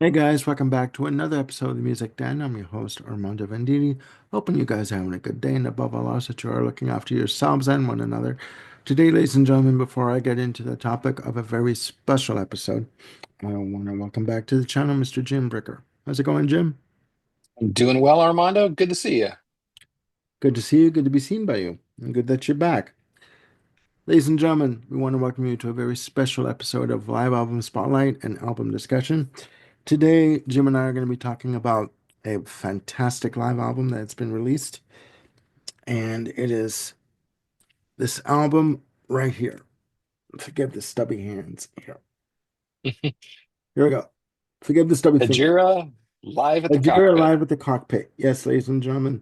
Hey guys, welcome back to another episode of the Music Den. I'm your host Armando Venditti. Hoping you guys are having a good day and above all else that you are looking after yourselves and one another. Today, ladies and gentlemen, before I get into the topic of a very special episode, I want to welcome back to the channel Mr. Jim Bricker. How's it going, Jim? I'm doing well, Armando. Good to see you. Good to see you, good to be seen by you, and good that you're back. Ladies and gentlemen, we want to welcome you to a very special episode of Live Album Spotlight and Album Discussion. Today, Jim and I are going to be talking about a fantastic live album that's been released, and it is this album right here. Forgive the stubby hands. Here we go. Forgive the stubby finger. Hejira, live at the Hejira cockpit. Live at the Cockpit. Yes, ladies and gentlemen.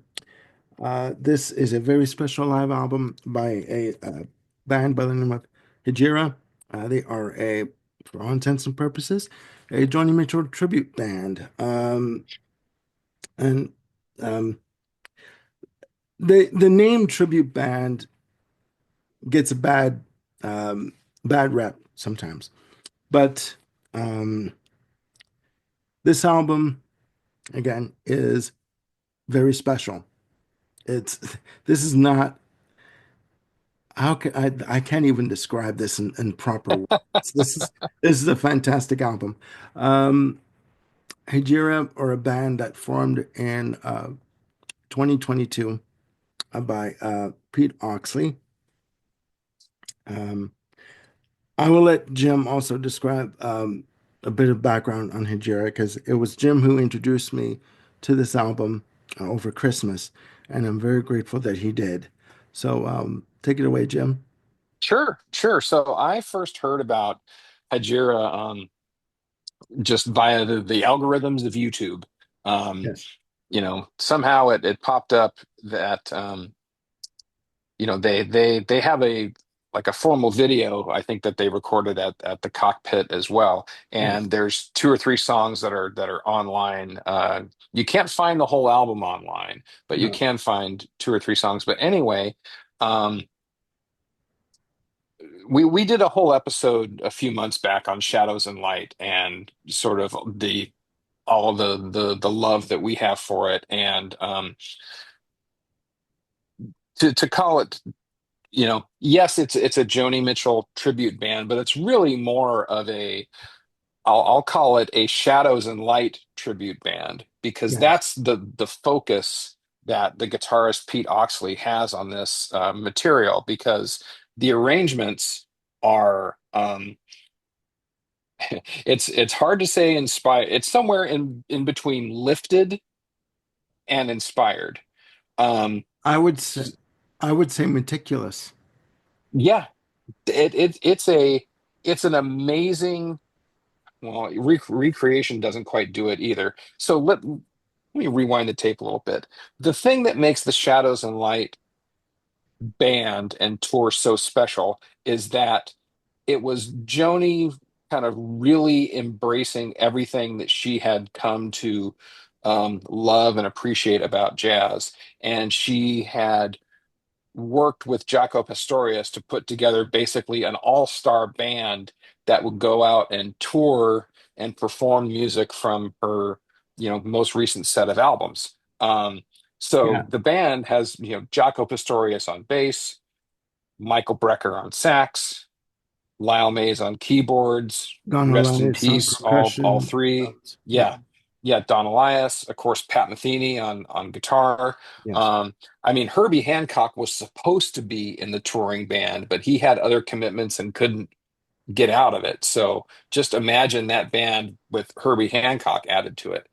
This is a very special live album by a band by the name of Hejira. They are for all intents and purposes, a Joni Mitchell tribute band. And um, the name tribute band gets a um, bad rep sometimes, but um, this album again is very special. It's this is not how can I can't even describe this in proper words. This is this is a fantastic album. Um, Hejira are a band that formed in 2022 by Pete Oxley. Um, I will let Jim also describe a bit of background on Hejira because it was Jim who introduced me to this album over Christmas, and I'm very grateful that he did. So take it away, Jim. Sure, sure. So I first heard about Hejira just via the algorithms of YouTube. Um, Yes. Somehow it popped up that they have a like a formal video I think that they recorded at the cockpit as well, Yes. and there's two or three songs that are online. You can't find the whole album online, but you No. can find two or three songs. But anyway, um, we did a whole episode a few months back on Shadows and Light and sort of the all of the love that we have for it, and to call it, yes, it's a Joni Mitchell tribute band, but it's really more of I'll call it a Shadows and Light tribute band because Yes. that's the focus that the guitarist Pete Oxley has on this material, because the arrangements are it's hard to say inspired. It's somewhere in between lifted and inspired. Um, I would say I would say meticulous. yeah, it's an amazing. Well, recreation doesn't quite do it either. So let me rewind the tape a little bit. The thing that makes the Shadows and Light band and tour so special is that it was Joni kind of really embracing everything that she had come to love and appreciate about jazz. And she had worked with Jaco Pastorius to put together basically an all-star band that would go out and tour and perform music from her, most recent set of albums. So Yeah. the band has, Jaco Pastorius on bass, Michael Brecker on sax, Lyle Mays on keyboards, Don rest in Elias on peace, all percussion. three. Yeah. Yeah. Yeah, Don Elias, of course, Pat Metheny on guitar. Yes. Um, I mean, Herbie Hancock was supposed to be in the touring band, but he had other commitments and couldn't get out of it. So just imagine that band with Herbie Hancock added to it.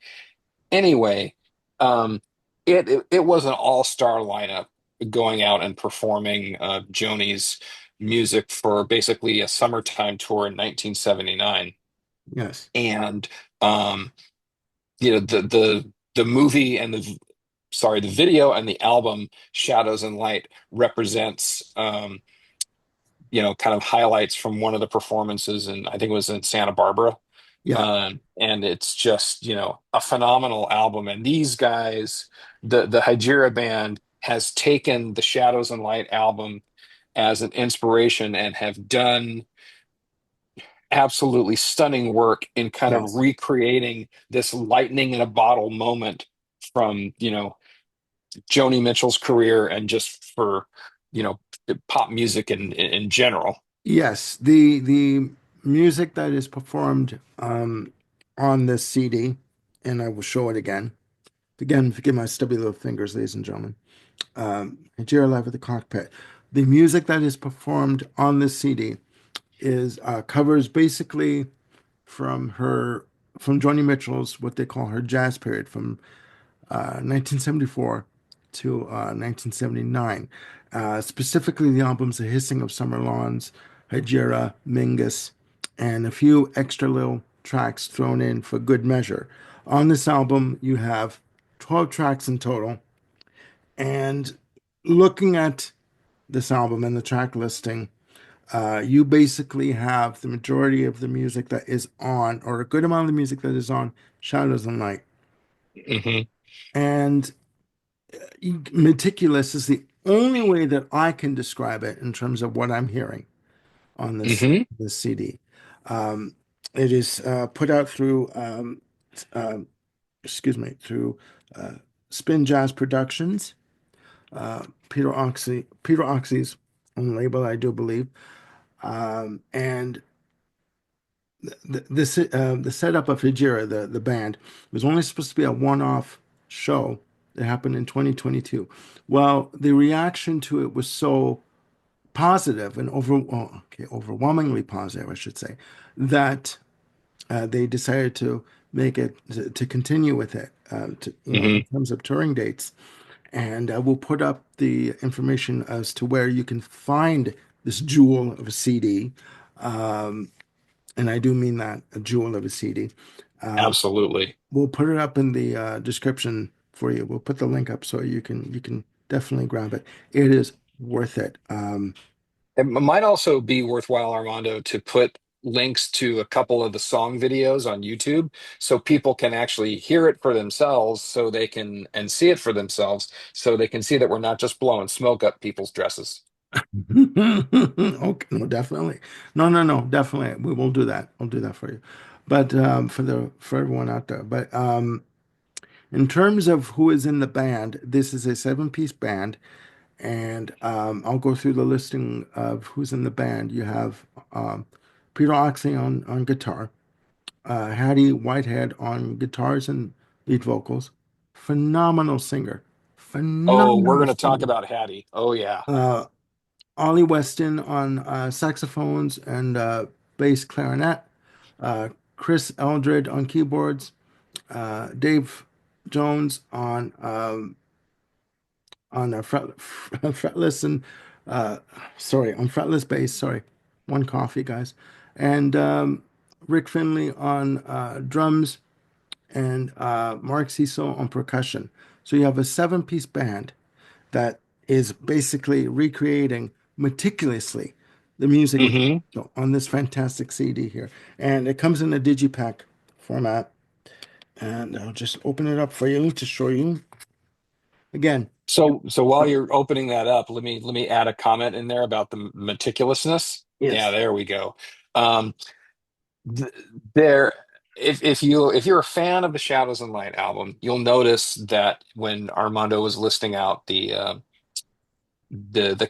Anyway, um, it was an all-star lineup going out and performing Joni's music for basically a summertime tour in 1979. Yes. And um, the movie and the video and the album Shadows and Light represents kind of highlights from one of the performances, and I think it was in Santa Barbara. Yeah. And it's just, a phenomenal album. And these guys, the Hejira band, has taken the Shadows and Light album as an inspiration and have done absolutely stunning work in kind of Yes. recreating this lightning in a bottle moment from, Joni Mitchell's career and just for, you know, pop music in general. Yes, the music that is performed on this CD, and I will show it again. Again, forgive my stubby little fingers, ladies and gentlemen. Hejira Live at the Cockpit. The music that is performed on this CD is covers basically from her from Joni Mitchell's what they call her jazz period from 1974 to 1979. Specifically, the albums The Hissing of Summer Lawns, Hejira, Mingus, and a few extra little tracks thrown in for good measure. On this album, you have 12 tracks in total. And looking at this album and the track listing, you basically have the majority of the music that is on, or a good amount of the music that is on Shadows and Light. Hmm. And meticulous is the only way that I can describe it in terms of what I'm hearing on Hmm. this CD. Um, it is put out through uh, through uh, Spin Jazz Productions, Peter Oxy's own label, I do believe. And the setup of Hejira, the band, was only supposed to be a one-off show that happened in 2022. Well, the reaction to it was so positive and overwhelmingly positive, I should say, that they decided to make it to continue with it, in Hmm. terms of touring dates. And we'll put up the information as to where you can find this jewel of a CD. And I do mean that, a jewel of a CD. Um, Absolutely. we'll put it up in the description for you. We'll put the link up so you can definitely grab it. It is worth it. It might also be worthwhile, Armando, to put links to a couple of the song videos on YouTube so people can actually hear it for themselves so they can and see it for themselves so they can see that we're not just blowing smoke up people's dresses. Okay, no, definitely. No, definitely. We will do that. I'll do that for you. But for everyone out there. But in terms of who is in the band, this is a seven-piece band, and I'll go through the listing of who's in the band. You have Peter Oxley on guitar, Hattie Whitehead on guitars and lead vocals. Phenomenal singer. Oh, we're Phenomenal going to talk singer. about Hattie. Oh, yeah. Uh, Ollie Weston on saxophones and bass clarinet, uh, Chris Eldred on keyboards, Dave Jones on a fretless and uh, on fretless bass. Sorry, one coffee, guys, and Rick Finley on drums and Mark Cecil on percussion. So you have a seven-piece band that is basically recreating meticulously the music of Hmm. on this fantastic CD here. And it comes in a digipack format. And I'll just open it up for you to show you. Again, So while you're opening that up, let me add a comment in there about the meticulousness. Yeah, yes. there we go. Um, th there, if you're a fan of the Shadows and Light album, you'll notice that when Armando was listing out the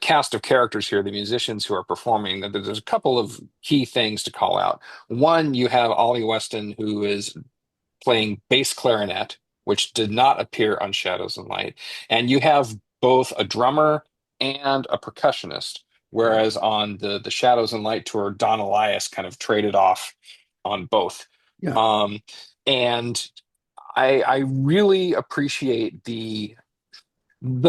cast of characters here, the musicians who are performing, that there's a couple of key things to call out. One, you have Ollie Weston, who is playing bass clarinet, which did not appear on Shadows and Light. And you have both a drummer and a percussionist, Yeah. whereas on the Shadows and Light tour, Don Elias kind of traded off on both. Yeah. Um, and I really appreciate the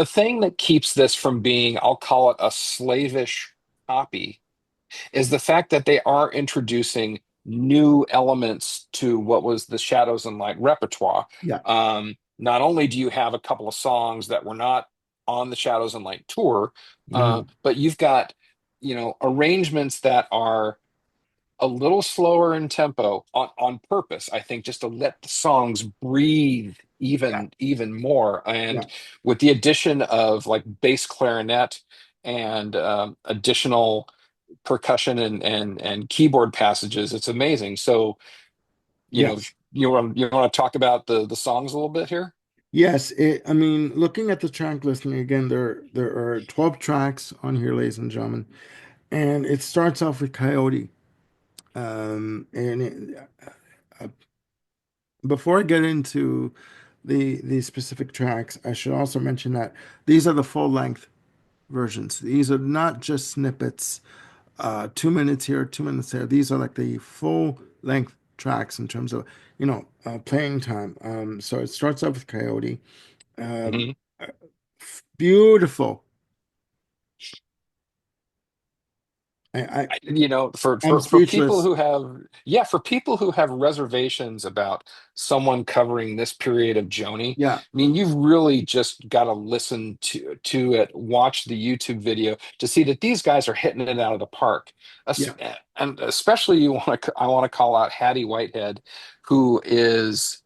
thing that keeps this from being, I'll call it a slavish copy, is the fact that they are introducing new elements to what was the Shadows and Light repertoire. Yeah. Not only do you have a couple of songs that were not on the Shadows and Light tour, Mhm. but you've got, arrangements that are a little slower in tempo on purpose, I think, just to let the songs breathe Yeah. even more. And Yeah. with the addition of like bass clarinet and additional percussion and keyboard passages. It's amazing. So, Yes. you want to talk about the songs a little bit here? Yes, I mean, looking at the track listing again, there are 12 tracks on here, ladies and gentlemen, and it starts off with Coyote. And before I get into the specific tracks, I should also mention that these are the full length versions. These are not just snippets, 2 minutes here, 2 minutes there. These are like the full length tracks in terms of, playing time. So it starts off with Coyote. Um, Mhm. uh, Beautiful. I, I For I'm for people speechless. who have, yeah, for people who have reservations about someone covering this period of Joni, Yeah, I mean, you've really just got to listen to it, watch the YouTube video to see that these guys are hitting it out of the park. yeah. And especially I want to call out Hattie Whitehead, who is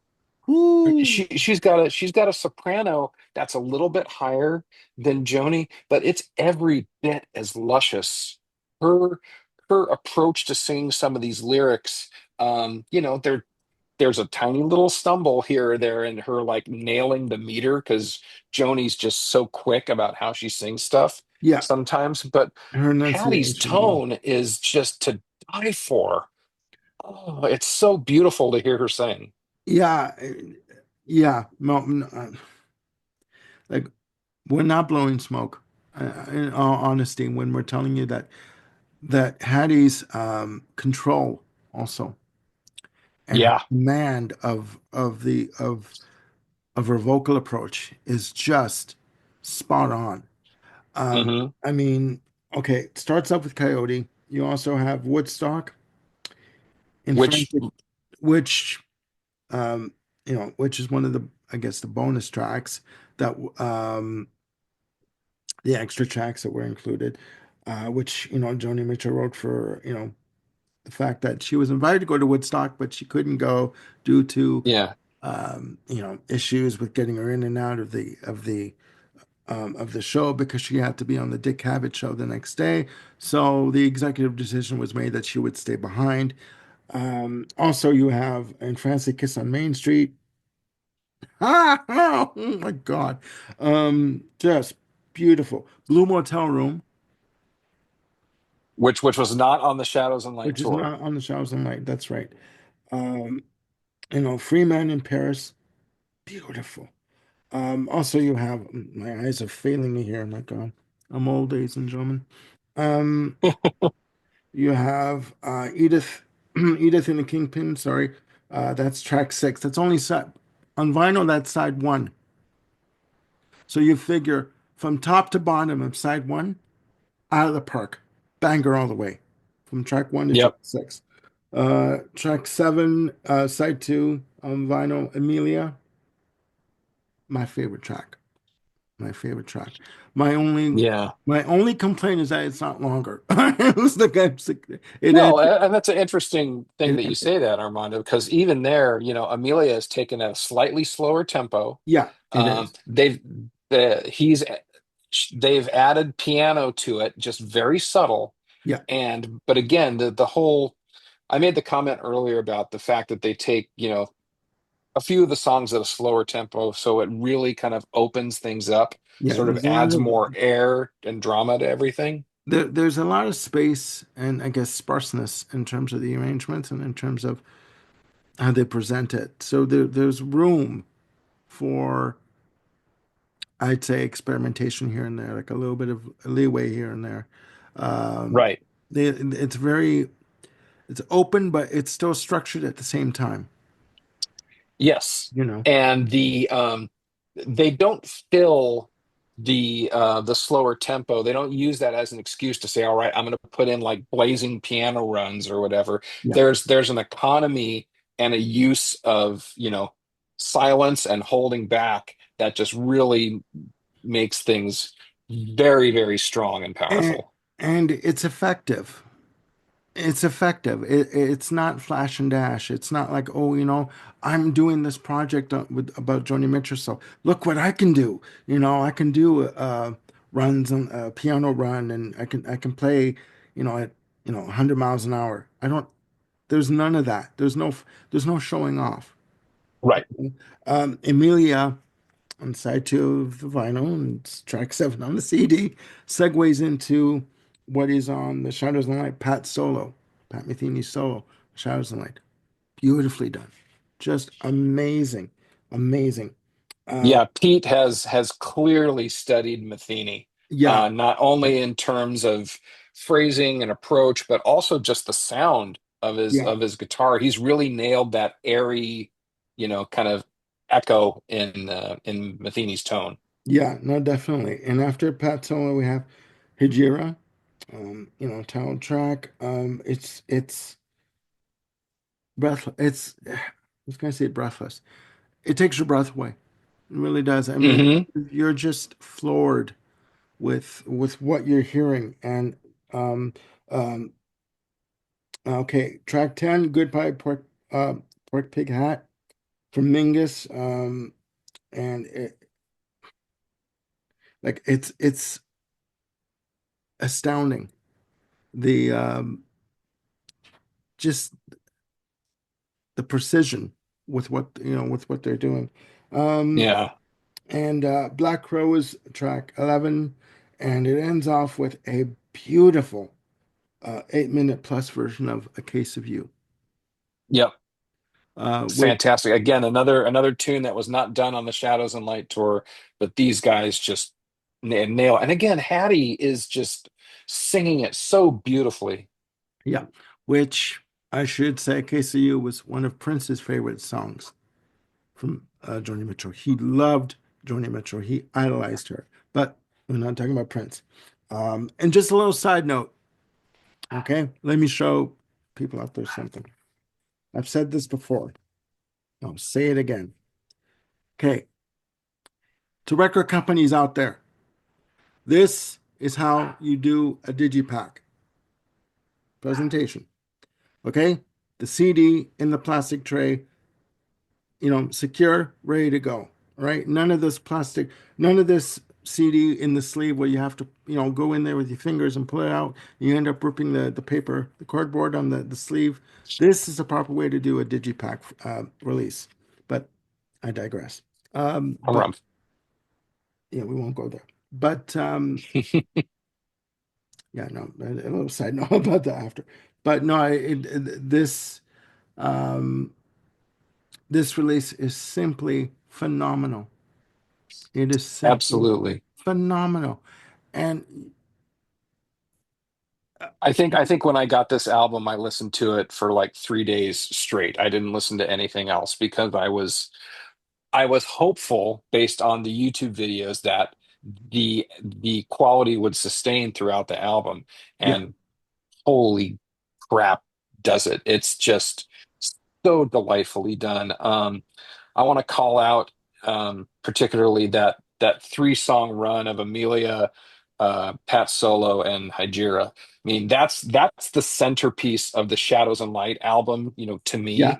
Whoo. she's got a soprano that's a little bit higher than Joni, but it's every bit as luscious. Her her approach to singing some of these lyrics, there's a tiny little stumble here or there in her like nailing the meter because Joni's just so quick about how she sings stuff Yeah, sometimes, but her Hattie's enunciation. Yeah, tone is just to die for. Oh, it's so beautiful to hear her sing. yeah, yeah. No, no, like we're not blowing smoke. In all honesty, when we're telling you that Hattie's control also and her Yeah. command of her vocal approach is just spot on. Hmm. I mean, okay, it starts up with Coyote. You also have Woodstock in Which Frantic, which which is one of the, I guess, the bonus tracks that the extra tracks that were included, which Joni Mitchell wrote for the fact that she was invited to go to Woodstock, but she couldn't go due to Yeah. issues with getting her in and out of the show because she had to be on the Dick Cavett show the next day. So the executive decision was made that she would stay behind. Also, you have in Fancy Kiss on Main Street. Oh my God. Just beautiful. Blue Motel Room, Which was not on the Shadows and Light which is tour. not on the Showers and Light. That's right. Um, Free Man in Paris. Beautiful. Also you have my eyes are failing me here. My God. I'm old, ladies and gentlemen. Um, you have Edith, Edith and the Kingpin, sorry. That's track 6. That's only set on vinyl, that's side one. So you figure from top to bottom of side one, out of the park. Banger all the way. From track 1 to track Yep. 6. Track 7, side 2 on vinyl, Amelia, my favorite track. My favorite track. My only Yeah. my only complaint is that it's not longer. It was it No, ended. and that's an interesting thing It that you ended. say that, Armando, because even there, Amelia has taken a slightly slower tempo. Yeah, it Um, is. they've he's they've added piano to it, just very subtle. Yeah, And but again, the whole I made the comment earlier about the fact that they take, a few of the songs at a slower tempo, so it really kind of opens things up, yeah. sort of There's a lot adds of more air and drama to everything. there's a lot of space and I guess sparseness in terms of the arrangements and in terms of how they present it. So there's room for, I'd say, experimentation here and there, like a little bit of leeway here and there. Um, Right. it's very, it's open, but it's still structured at the same time, Yes. you know? And they don't fill the slower tempo. They don't use that as an excuse to say, all right, I'm going to put in like blazing piano runs or whatever. Yeah. There's an economy and a use of, silence and holding back that just really makes things very, very strong and And, powerful. and it's effective. It's effective. It's not flash and dash. It's not like, oh, I'm doing this project about Joni Mitchell. So look what I can do. I can do runs on a piano run, and I can play. at 100 miles an hour. I don't. There's none of that. There's no showing off. Right. Emilia on side two of the vinyl and it's track seven on the CD segues into what is on the Shadows and Light Pat Metheny's solo, Shadows and Light. Beautifully done, just amazing, amazing. Uh, Yeah, Pete has clearly studied Matheny, yeah, not only in terms of phrasing and approach, but also just the sound of his yeah, of his guitar. He's really nailed that airy, kind of echo in Matheny's tone. yeah, no, definitely. And after Pat solo, we have Hejira, title track. It's breath. I was gonna say breathless. It takes your breath away. It really does. I mean, Hmm. you're just floored with what you're hearing. And um, um, okay, track 10, Goodbye Pork Pig Hat from Mingus. And it's astounding. The just the precision with what they're doing. Um, Yeah. and Black Crow is track 11, and it ends off with a beautiful 8 minute plus version of A Case of You, Yep. which, Fantastic. Again, another tune that was not done on the Shadows and Light tour, but these guys just nail. And again, Hattie is just singing it so beautifully. yeah, which I should say, A Case of You was one of Prince's favorite songs from Joni Mitchell. He loved Joni Mitchell. He idolized her. But we're not talking about Prince. And just a little side note, okay? Let me show people out there something. I've said this before. I'll say it again. Okay, to record companies out there, this is how you do a digipack presentation. Okay, the CD in the plastic tray, secure, ready to go. All right, none of this plastic, none of this CD in the sleeve where you have to, go in there with your fingers and pull it out. You end up ripping the paper, the cardboard on the sleeve. This is the proper way to do a digipack release. But I digress. But yeah, we won't go there. But yeah, no, a little side note about that after. But no, um, this release is simply phenomenal. It is simply Absolutely. phenomenal. And I think when I got this album, I listened to it for like 3 days straight. I didn't listen to anything else because I was hopeful based on the YouTube videos that the quality would sustain throughout the album. yeah, And holy crap, does it. It's just so delightfully done. I want to call out particularly that three-song run of Amelia, Pat Solo, and Hejira. I mean, that's the centerpiece of the Shadows and Light album, to yeah, me.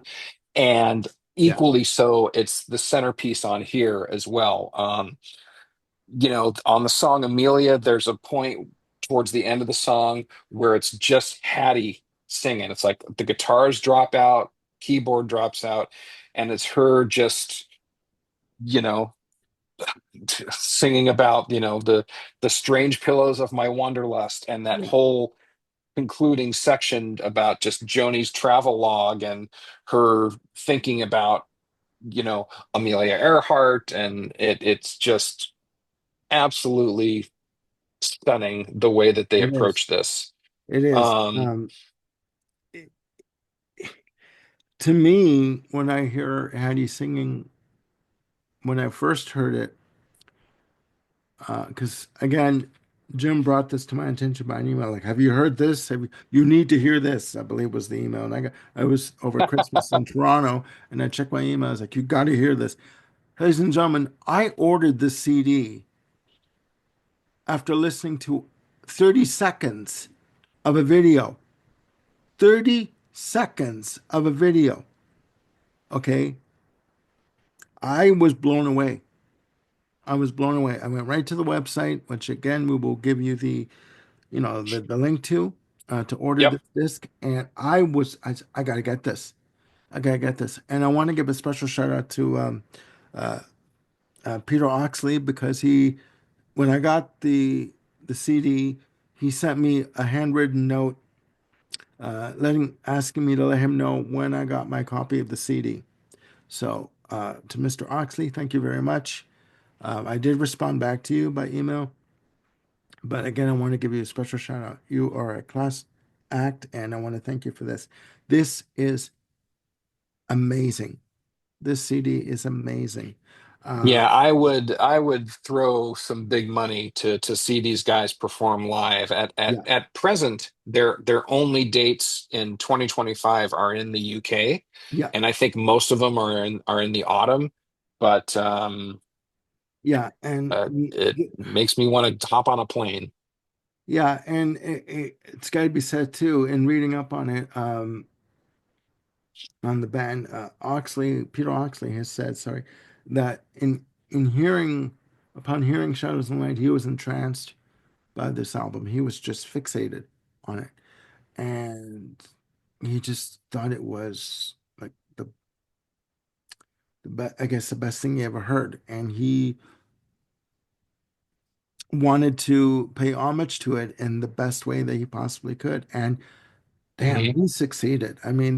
And yeah, equally so, it's the centerpiece on here as well. On the song Amelia, there's a point towards the end of the song where it's just Hattie singing. It's like the guitars drop out, keyboard drops out, and it's her just, you know, singing about, the strange pillows of my wanderlust and that yeah. whole concluding section about just Joni's travel log and her thinking about, Amelia Earhart, and it's just absolutely stunning the way that they It is. approach this. It is. Um, It- to me, when I hear Hattie singing, when I first heard it, because again, Jim brought this to my attention by an email. Like, have you heard this? You need to hear this, I believe was the email. And I was over Christmas in Toronto and I checked my email. I was like, you got to hear this. Ladies and gentlemen, I ordered this CD after listening to 30 seconds of a video. 30 seconds of a video. Okay. I was blown away. I was blown away. I went right to the website, which again, we will give you the link to. to order Yep. this disc, and I gotta get this. I gotta get this, and I want to give a special shout out to uh, Peter Oxley because when I got the CD, he sent me a handwritten note, asking me to let him know when I got my copy of the CD. So, to Mr. Oxley, thank you very much. I did respond back to you by email, but again, I want to give you a special shout out. You are a class act, and I want to thank you for this. This is amazing. This CD is amazing. Uh, Yeah, I would throw some big money to see these guys perform live. yeah, At present, their only dates in 2025 are in the UK, yeah, and I think most of them are in the autumn. But yeah, and it makes me want to hop on a plane. yeah, and it's got to be said too. In reading up on it, on the band, Peter Oxley has said, sorry, that in hearing, upon hearing Shadows and Light, he was entranced by this album. He was just fixated on it, and he just thought it was like I guess the best thing he ever heard, and he wanted to pay homage to it in the best way that he possibly could. And damn, Mhm. he succeeded. I mean,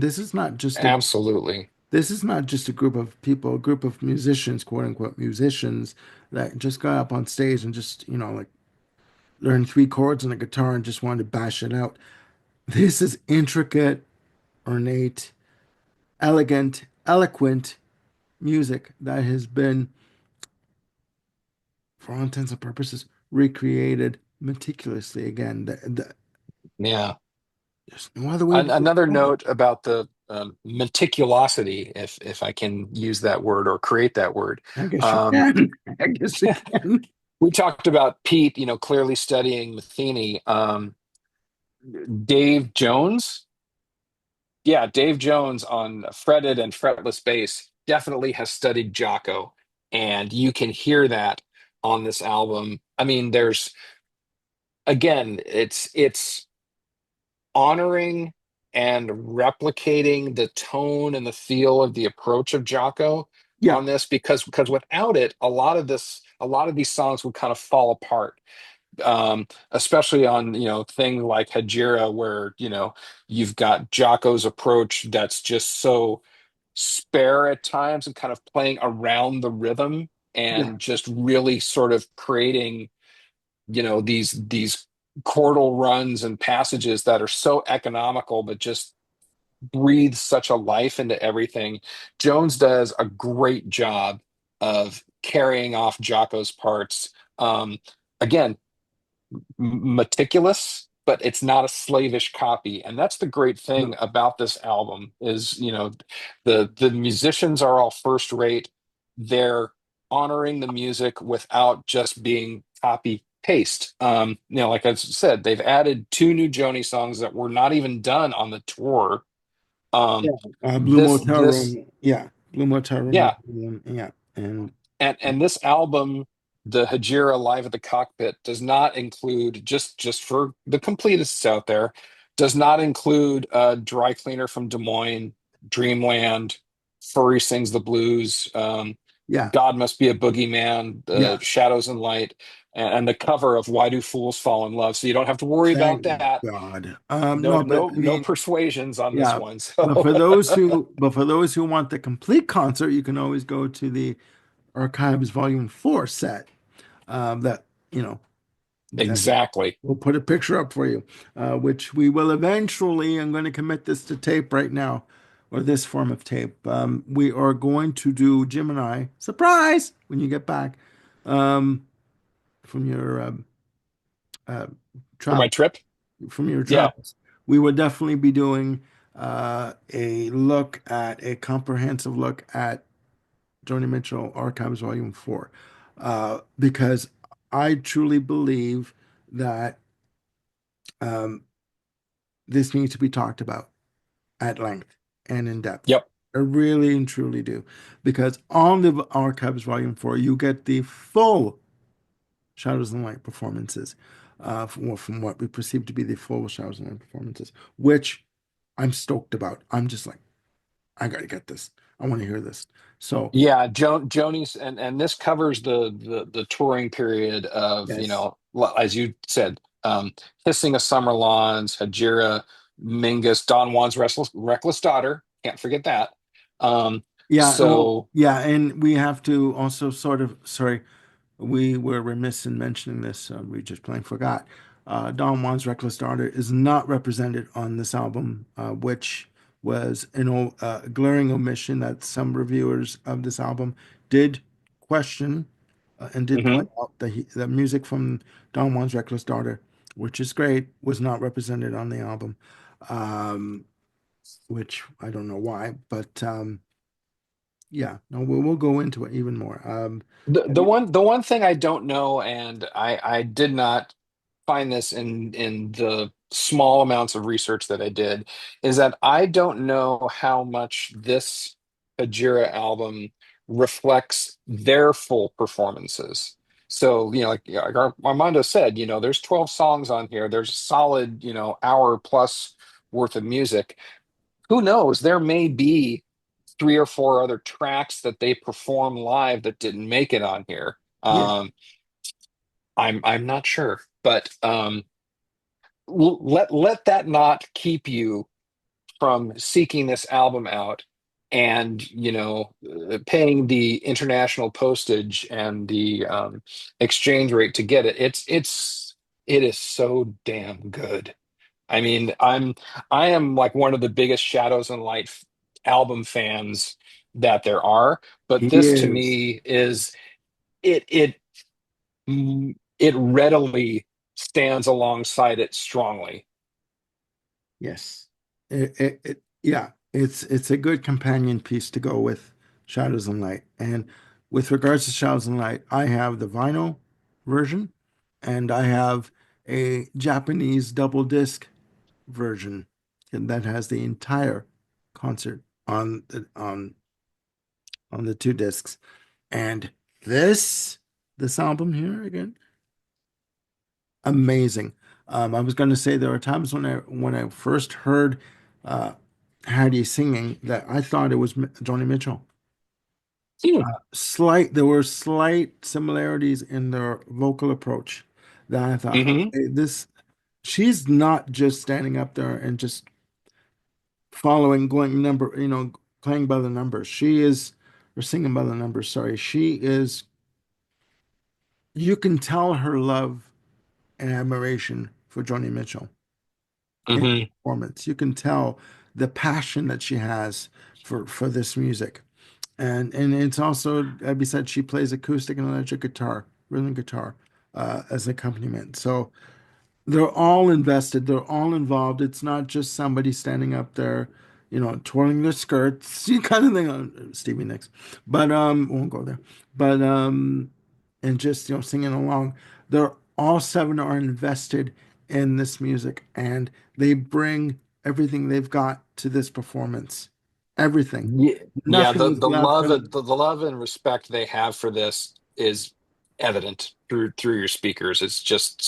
Absolutely. this is not just a group of people, a group of musicians, quote unquote musicians, that just got up on stage and just, like learned three chords on a guitar and just wanted to bash it out. This is intricate, ornate, elegant, eloquent music that has been, for all intents and purposes, recreated meticulously again. Yeah. There's no other way to Another describe it. note about the meticulosity, if I can use that word or create that word. I guess you Um, can. I guess you can. we talked about Pete, clearly studying Matheny. Dave Jones, yeah, Dave Jones on fretted and fretless bass definitely has studied Jocko, and you can hear that on this album. I mean, there's again, it's honoring and replicating the tone and the feel of the approach of Jocko Yeah, on this because without it, a lot of these songs would kind of fall apart. Especially on things like Hejira, where you've got Jocko's approach that's just so spare at times and kind of playing around the rhythm yeah, and just really sort of creating these chordal runs and passages that are so economical but just breathe such a life into everything. Jones does a great job of carrying off Jocko's parts. Again, meticulous, but it's not a slavish copy. And that's the great thing no, about this album is, the musicians are all first rate. They're honoring the music without just being copy paste. Like I said, they've added two new Joni songs that were not even done on the tour. yeah. Um, Blue this Motel this Room, yeah, Blue Motel Room was yeah, one, yeah, and and this album, the Hejira Live at the Cockpit, does not include, just for the completists out there, does not include Dry Cleaner from Des Moines, Dreamland, Furry Sings the Blues, yeah, God Must Be a Boogeyman, yeah. Shadows and Light, and the cover of Why Do Fools Fall in Love. So you don't have to worry about Thank that. God. No, No, but no, I no mean, persuasions on this yeah, one. but So for those who want the complete concert, you can always go to the Archives Volume 4 set. That you know that exactly. we'll put a picture up for you, which we will eventually. I'm going to commit this to tape right now, or this form of tape. We are going to do Jim and I surprise when you get back from your uh, For my travel trip, from your yeah. travels. We will definitely be doing a comprehensive look at Joni Mitchell Archives Volume 4, because I truly believe that um, this needs to be talked about at length and in depth. Yep. I really and truly do. Because on the Archives Volume 4, you get the full Shadows and Light performances. from what we perceive to be the full Showers and Light performances, which I'm stoked about. I'm just like, I gotta get this. I want to hear this. So Yeah, Joni's and this covers the touring period of, yes, as you said, Hissing of Summer Lawns, Hejira, Mingus, Don Juan's Reckless Daughter. Can't forget that. Um, yeah, well, so yeah, and we have to also sort of, sorry, we were remiss in mentioning this. We just plain forgot. Don Juan's Reckless Daughter is not represented on this album, which was a glaring omission that some reviewers of this album did question and did point mhm. out that the music from Don Juan's Reckless Daughter, which is great, was not represented on the album, um, which I don't know why, but yeah, no, we'll go into it even more. The one thing I don't know, and I did not find this in the small amounts of research that I did, is that I don't know how much this Hejira album reflects their full performances. So, like Armando said, there's 12 songs on here. There's a solid, hour plus worth of music. Who knows? There may be three or four other tracks that they perform live that didn't make it on here. Yeah, I'm not sure, but let that not keep you from seeking this album out and paying the international postage and the exchange rate to get it. It is so damn good. I mean, I am like one of the biggest Shadows and Light album fans that there are, but he this to is. me is it it readily stands alongside it strongly. Yes. Yeah, it's a good companion piece to go with Shadows and Light. And with regards to Shadows and Light, I have the vinyl version and I have a Japanese double disc version and that has the entire concert on the two discs. And this album here again, amazing. I was going to say there are times when I first heard uh, Hattie singing that I thought it was Joni Mitchell. Hmm. There were slight similarities in their vocal approach that I thought, Hmm. okay, she's not just standing up there and just following, going number, playing by the numbers. Or singing by the numbers, sorry. You can tell her love and admiration for Joni Mitchell in Hmm. performance. You can tell the passion that she has for this music. And it's also, besides she plays acoustic and electric guitar, rhythm guitar, as an accompaniment. So they're all invested, they're all involved. It's not just somebody standing up there, twirling their skirts, you kind of thing on Stevie Nicks. But won't go there. But and just singing along. They're all seven are invested in this music and they bring everything they've got to this performance. Everything. Yeah, yeah. Nothing The is the left love on. the love and respect they have for this is evident through your speakers. It's just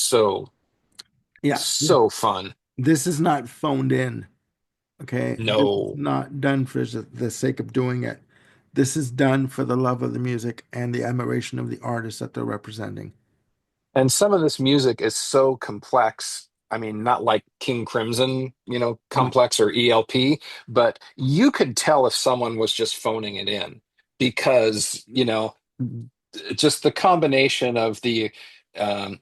Yeah. so fun. This is not phoned in. Okay. This is No. not done for the sake of doing it. This is done for the love of the music and the admiration of the artist that they're representing. And some of this music is so complex. I mean, not like King Crimson, No. complex or ELP, but you could tell if someone was just phoning it in because, just the combination of the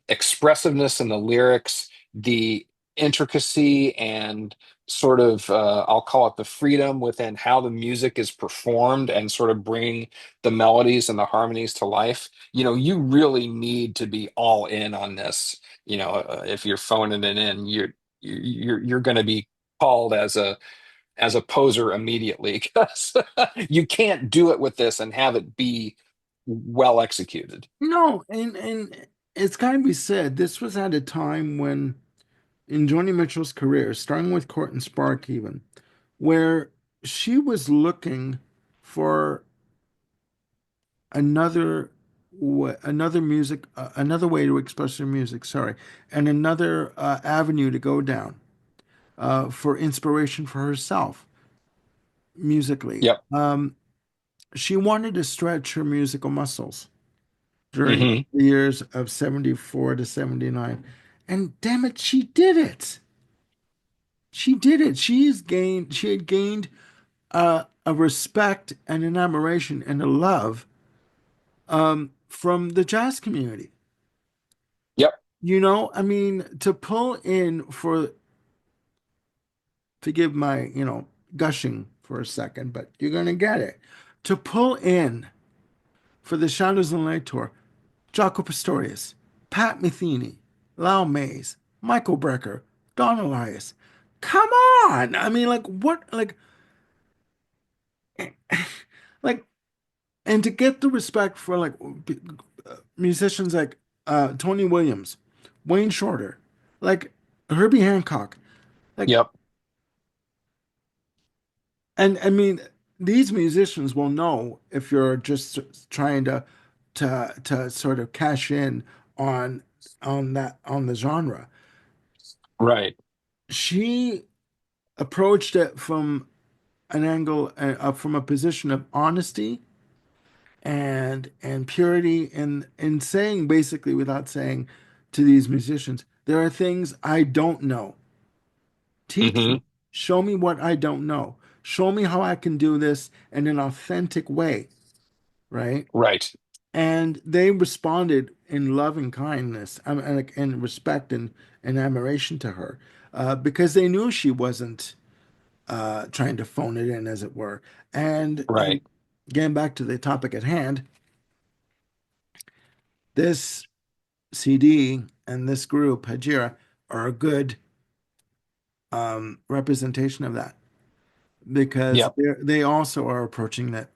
expressiveness in the lyrics, the intricacy and sort of, I'll call it the freedom within how the music is performed and sort of bring the melodies and the harmonies to life. You really need to be all in on this. If you're phoning it in, you're going to be called as a poser immediately because you can't do it with this and have it be well executed. No, and it's got to be said, this was at a time when in Joni Mitchell's career, starting with Court and Spark even, where she was looking for another another music, another way to express your music, sorry, and another avenue to go down for inspiration for herself musically. Yep. She wanted to stretch her musical muscles during Hmm. the years of 74 to 79. And damn it, she did it. She did it. She had gained a respect and an admiration and a love from the jazz community. Yep. You know, I mean, to pull in for, forgive my, gushing for a second, but you're going to get it. To pull in for the Shadows and Light tour, Jaco Pastorius, Pat Metheny, Lau Mays, Michael Brecker, Don Elias. Come on! I mean, like, what, like, and to get the respect for musicians like Tony Williams, Wayne Shorter, like Herbie Hancock, like, Yep. and I mean, these musicians will know if you're just trying to sort of cash in on on the genre. Right. She approached it from an angle from a position of honesty and purity and saying basically without saying to these musicians, there are things I don't know. Teach Hmm. me. Show me what I don't know. Show me how I can do this in an authentic way, right? Right. And they responded in love and kindness and respect and admiration to her because they knew she wasn't trying to phone it in, as it were. And Right. getting back to the topic at hand, this CD and this group, Hejira, are a good representation of that because Yep. they also are approaching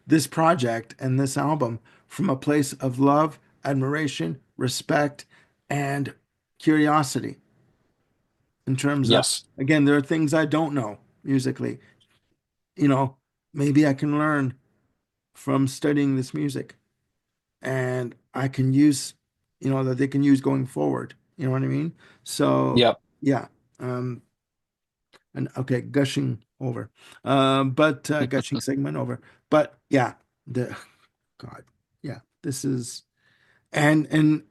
this project and this album from a place of love, admiration, respect, and curiosity. In terms of, Yes. again, there are things I don't know musically. You know, maybe I can learn from studying this music, and I can use, that they can use going forward. You know what I mean? So, Yep. yeah. Um, and okay, gushing over. But gushing segment over. But yeah, the God, yeah, this is and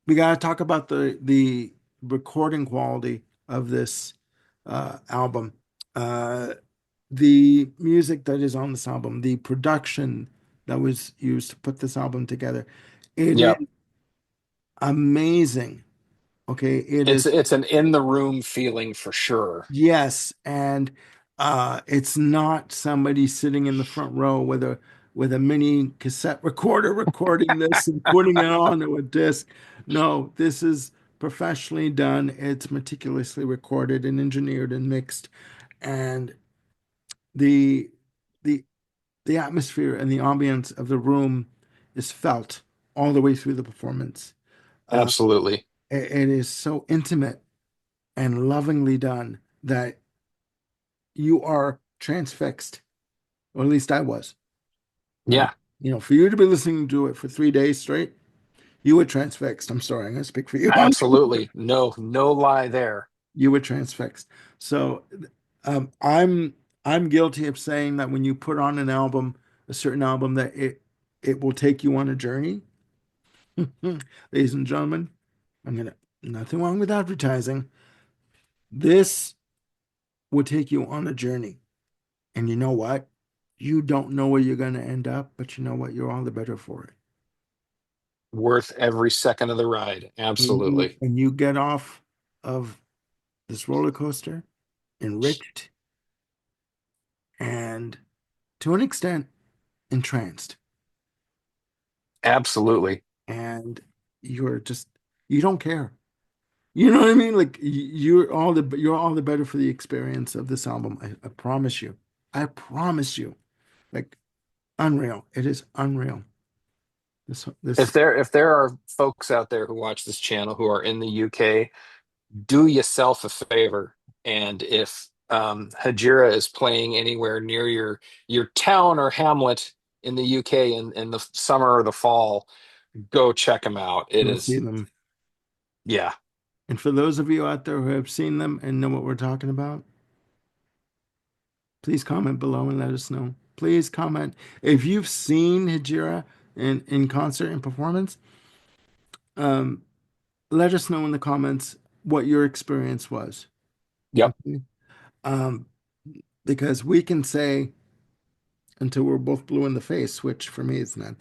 we gotta talk about the recording quality of this album. Uh, the music that is on this album, the production that was used to put this album together, it is Yep. amazing. Okay, it is. It's an in the room feeling for sure. Yes, and it's not somebody sitting in the front row with a mini cassette recorder recording this and putting it onto a disc. No, this is professionally done. It's meticulously recorded and engineered and mixed, and the the the atmosphere and the ambience of the room is felt all the way through the performance. Uh, Absolutely. it is so intimate and lovingly done that you are transfixed, or at least I was. Uh, Yeah. for you to be listening to it for 3 days straight, you were transfixed. I'm sorry, I'm going to speak for you. Absolutely. No, no lie there. You were transfixed. So, I'm guilty of saying that when you put on an album, a certain album, that it will take you on a journey. Ladies and gentlemen, I'm gonna nothing wrong with advertising. This will take you on a journey. And you know what? You don't know where you're going to end up, but you know what? You're all the better for it. Worth every second of the ride. Absolutely. And you get off of this roller coaster enriched and to an extent entranced. Absolutely. And you're just you don't care. You know what I mean? Like you're all the better for the experience of this album. I promise you. I promise you. Like unreal. It is unreal. This If there are folks out there who watch this channel who are in the UK, do yourself a favor. And if Hejira is playing anywhere near your town or hamlet in the UK in the summer or the fall, go check them out. It Go see is, them. yeah, And for those of you out there who have seen them and know what we're talking about, please comment below and let us know. Please comment. If you've seen Hejira in concert and performance, um, let us know in the comments what your experience was. yep, Okay? Um, because we can say until we're both blue in the face, which for me is not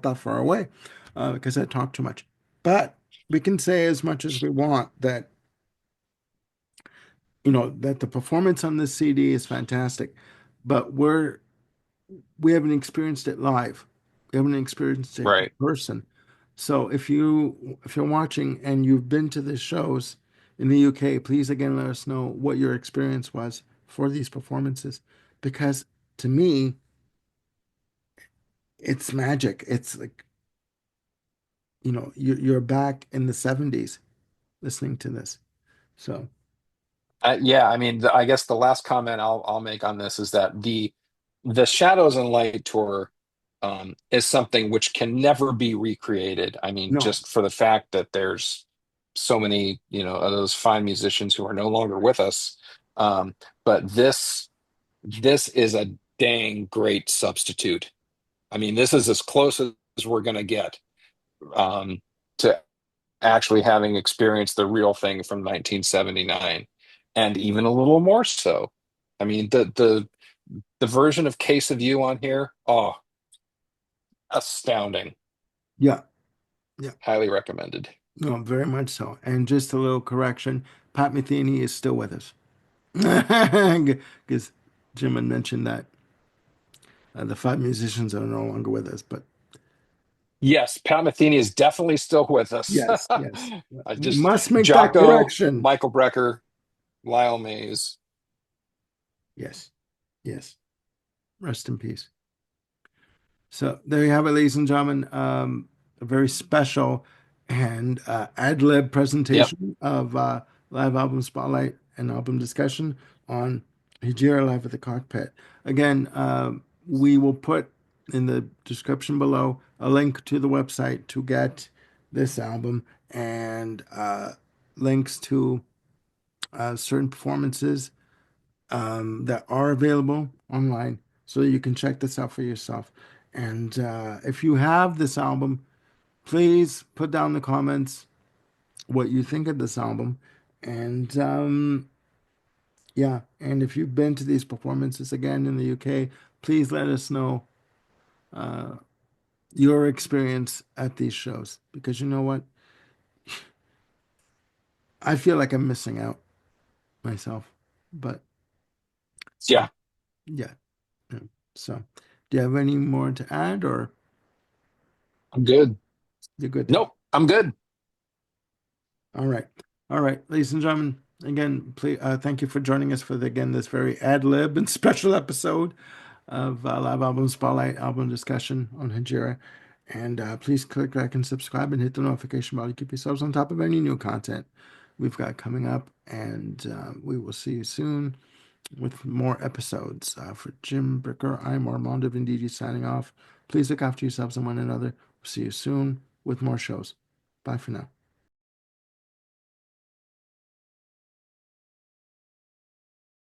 that far away, because I talk too much. But we can say as much as we want that that the performance on this CD is fantastic, but we haven't experienced it live. We haven't experienced it in right. person. So if you're watching and you've been to the shows in the UK, please again let us know what your experience was for these performances, because to me it's magic. It's like you're back in the 70s listening to this. So Yeah, I mean, I guess the last comment I'll make on this is that the Shadows and Light tour is something which can never be recreated. I mean, no, just for the fact that there's so many, of those fine musicians who are no longer with us. But this is a dang great substitute. I mean, this is as close as we're gonna get to actually having experienced the real thing from 1979, and even a little more so. I mean, the version of Case of You on here, oh, astounding. yeah, yeah, Highly recommended. no, very much so. And just a little correction, Pat Metheny is still with us. Because Jim had mentioned that the five musicians are no longer with us. But Yes, Pat Metheny is definitely still with us. yes, yes, yeah. I We just must make that Jocko, correction. Michael Brecker, Lyle Mays. Yes, yes. Rest in peace. So there you have it, ladies and gentlemen. A very special and ad lib Yep. presentation of live album spotlight and album discussion on Hejira Live at the Cockpit. Again, we will put in the description below a link to the website to get this album and links to certain performances that are available online so you can check this out for yourself. And if you have this album, please put down in the comments what you think of this album. And yeah, and if you've been to these performances again in the UK, please let us know uh, your experience at these shows, because you know what? I feel like I'm missing out myself. But Yeah, yeah, yeah. So do you have any more to add, or I'm good. you're good to go? Nope, I'm good. All right. All right, ladies and gentlemen, again, please, thank you for joining us for again this very ad lib and special episode of Live Album Spotlight album discussion on Hejira. And please click like and subscribe and hit the notification bell to keep yourselves on top of any new content we've got coming up. And we will see you soon with more episodes. For Jim Bricker, I'm Armando Venditti signing off. Please look after yourselves and one another. We'll see you soon with more shows. Bye for now.